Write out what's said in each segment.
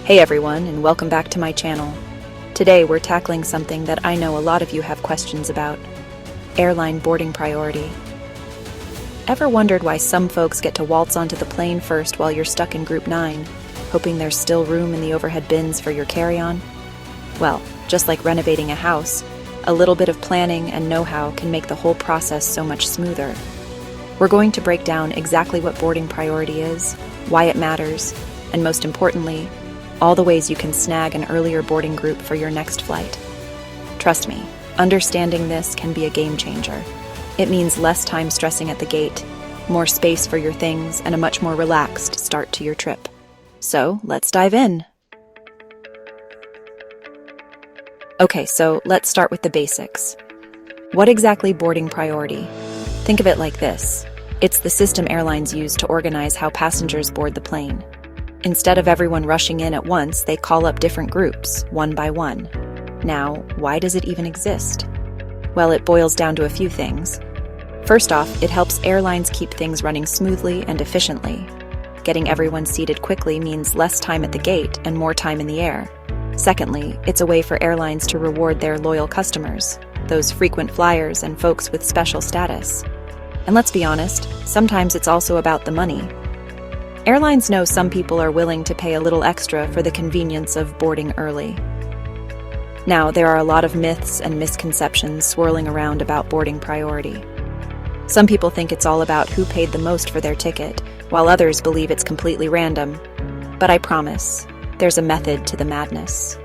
Hey everyone, and welcome back to my channel. Today we're tackling something that I know a lot of you have questions about: airline boarding priority. Ever wondered why some folks get to waltz onto the plane first while you're stuck in Group 9, hoping there's still room in the overhead bins for your carry-on? Well, just like renovating a house, a little bit of planning and know-how can make the whole process so much smoother. We're going to break down exactly what boarding priority is, why it matters, and most importantly, all the ways you can snag an earlier boarding group for your next flight. Trust me, understanding this can be a game changer. It means less time stressing at the gate, more space for your things, and a much more relaxed start to your trip. So, let's dive in. Okay, so let's start with the basics. What exactly boarding priority? Think of it like this. It's the system airlines use to organize how passengers board the plane. Instead of everyone rushing in at once, they call up different groups, one by one. Now, why does it even exist? Well, it boils down to a few things. First off, it helps airlines keep things running smoothly and efficiently. Getting everyone seated quickly means less time at the gate and more time in the air. Secondly, it's a way for airlines to reward their loyal customers, those frequent flyers and folks with special status. And let's be honest, sometimes it's also about the money. Airlines know some people are willing to pay a little extra for the convenience of boarding early. Now, there are a lot of myths and misconceptions swirling around about boarding priority. Some people think it's all about who paid the most for their ticket, while others believe it's completely random. But I promise, there's a method to the madness.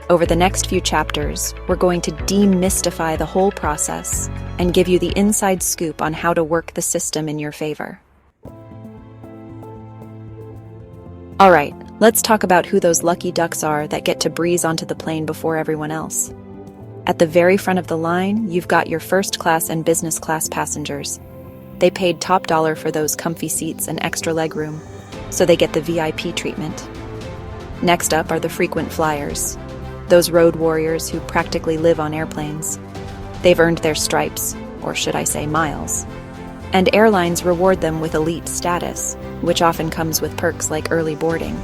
Over the next few chapters, we're going to demystify the whole process and give you the inside scoop on how to work the system in your favor. All right, let's talk about who those lucky ducks are that get to breeze onto the plane before everyone else. At the very front of the line, you've got your first class and business class passengers. They paid top dollar for those comfy seats and extra legroom, so they get the VIP treatment. Next up are the frequent flyers, those road warriors who practically live on airplanes. They've earned their stripes, or should I say miles. And airlines reward them with elite status, which often comes with perks like early boarding.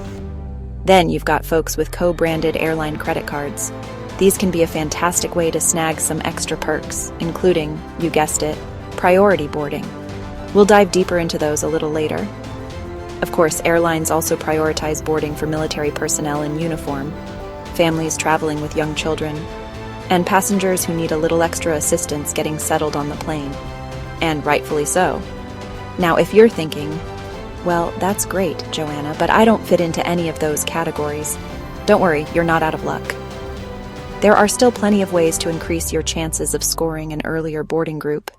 Then you've got folks with co-branded airline credit cards. These can be a fantastic way to snag some extra perks, including, you guessed it, priority boarding. We'll dive deeper into those a little later. Of course, airlines also prioritize boarding for military personnel in uniform, families traveling with young children, and passengers who need a little extra assistance getting settled on the plane. And rightfully so. Now, if you're thinking, well, that's great, Joanna, but I don't fit into any of those categories. Don't worry, you're not out of luck. There are still plenty of ways to increase your chances of scoring an earlier boarding group,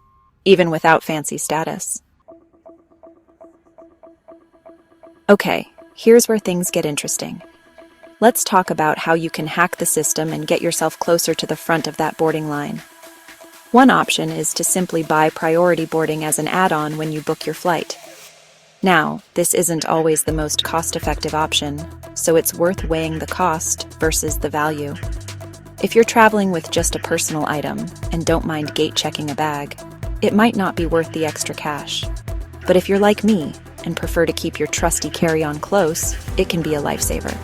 even without fancy status. Okay, here's where things get interesting. Let's talk about how you can hack the system and get yourself closer to the front of that boarding line. One option is to simply buy priority boarding as an add-on when you book your flight. Now, this isn't always the most cost-effective option, so it's worth weighing the cost versus the value. If you're traveling with just a personal item and don't mind gate-checking a bag, it might not be worth the extra cash. But if you're like me and prefer to keep your trusty carry-on close, it can be a lifesaver.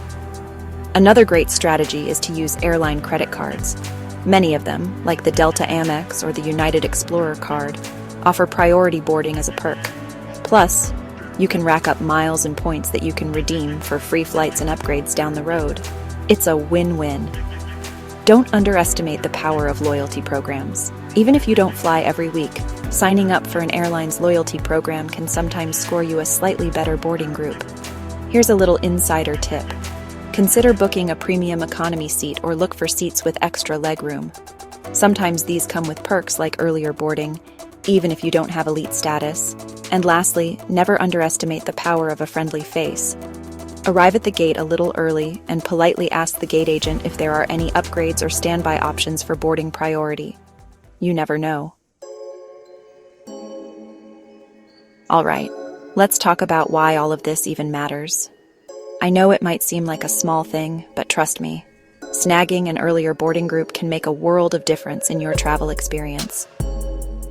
Another great strategy is to use airline credit cards. Many of them, like the Delta Amex or the United Explorer card, offer priority boarding as a perk. Plus, you can rack up miles and points that you can redeem for free flights and upgrades down the road. It's a win-win. Don't underestimate the power of loyalty programs. Even if you don't fly every week, signing up for an airline's loyalty program can sometimes score you a slightly better boarding group. Here's a little insider tip. Consider booking a premium economy seat or look for seats with extra legroom. Sometimes these come with perks like earlier boarding, even if you don't have elite status. And lastly, never underestimate the power of a friendly face. Arrive at the gate a little early and politely ask the gate agent if there are any upgrades or standby options for boarding priority. You never know. All right, let's talk about why all of this even matters. I know it might seem like a small thing, but trust me, snagging an earlier boarding group can make a world of difference in your travel experience.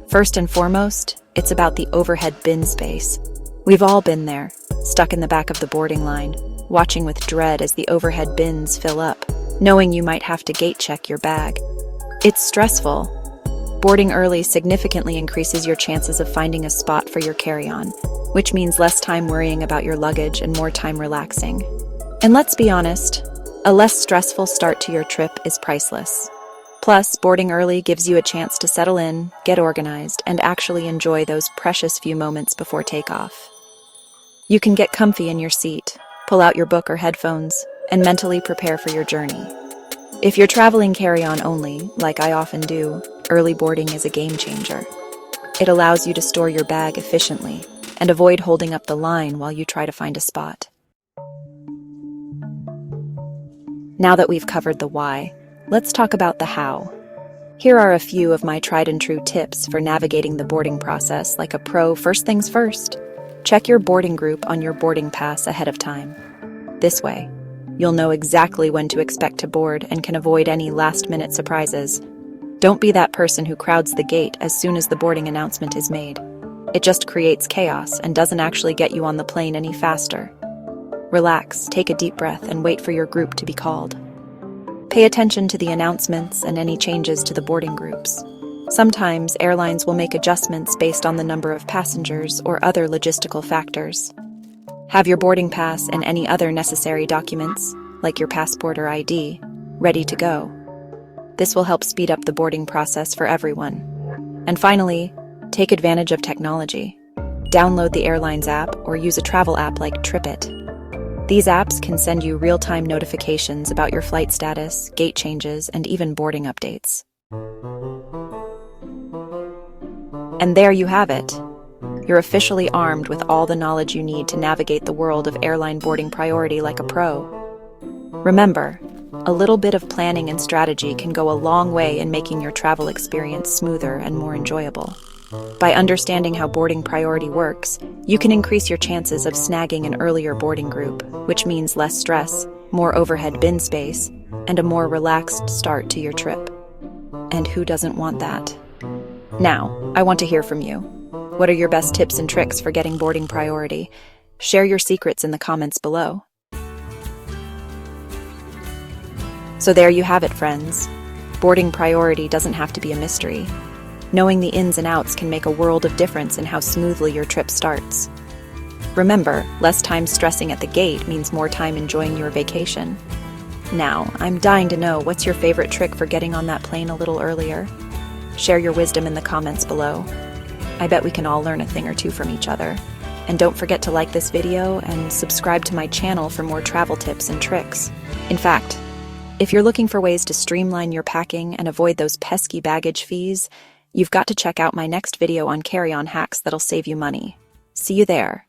First and foremost, it's about the overhead bin space. We've all been there, stuck in the back of the boarding line, watching with dread as the overhead bins fill up, knowing you might have to gate check your bag. It's stressful. Boarding early significantly increases your chances of finding a spot for your carry-on, which means less time worrying about your luggage and more time relaxing. And let's be honest, a less stressful start to your trip is priceless. Plus, boarding early gives you a chance to settle in, get organized, and actually enjoy those precious few moments before takeoff. You can get comfy in your seat, pull out your book or headphones, and mentally prepare for your journey. If you're traveling carry-on only, like I often do, early boarding is a game changer. It allows you to store your bag efficiently and avoid holding up the line while you try to find a spot. Now that we've covered the why, let's talk about the how. Here are a few of my tried and true tips for navigating the boarding process like a pro. First things first, check your boarding group on your boarding pass ahead of time. This way, you'll know exactly when to expect to board and can avoid any last-minute surprises. Don't be that person who crowds the gate as soon as the boarding announcement is made. It just creates chaos and doesn't actually get you on the plane any faster. Relax, take a deep breath, and wait for your group to be called. Pay attention to the announcements and any changes to the boarding groups. Sometimes airlines will make adjustments based on the number of passengers or other logistical factors. Have your boarding pass and any other necessary documents, like your passport or ID, ready to go. This will help speed up the boarding process for everyone. And finally, take advantage of technology. Download the airline's app or use a travel app like TripIt. These apps can send you real-time notifications about your flight status, gate changes, and even boarding updates. And there you have it. You're officially armed with all the knowledge you need to navigate the world of airline boarding priority like a pro. Remember, a little bit of planning and strategy can go a long way in making your travel experience smoother and more enjoyable. By understanding how boarding priority works, you can increase your chances of snagging an earlier boarding group, which means less stress, more overhead bin space, and a more relaxed start to your trip. And who doesn't want that? Now, I want to hear from you. What are your best tips and tricks for getting boarding priority? Share your secrets in the comments below. So there you have it, friends. Boarding priority doesn't have to be a mystery. Knowing the ins and outs can make a world of difference in how smoothly your trip starts. Remember, less time stressing at the gate means more time enjoying your vacation. Now, I'm dying to know, what's your favorite trick for getting on that plane a little earlier? Share your wisdom in the comments below. I bet we can all learn a thing or two from each other. And don't forget to like this video and subscribe to my channel for more travel tips and tricks. In fact, if you're looking for ways to streamline your packing and avoid those pesky baggage fees, you've got to check out my next video on carry-on hacks that'll save you money. See you there.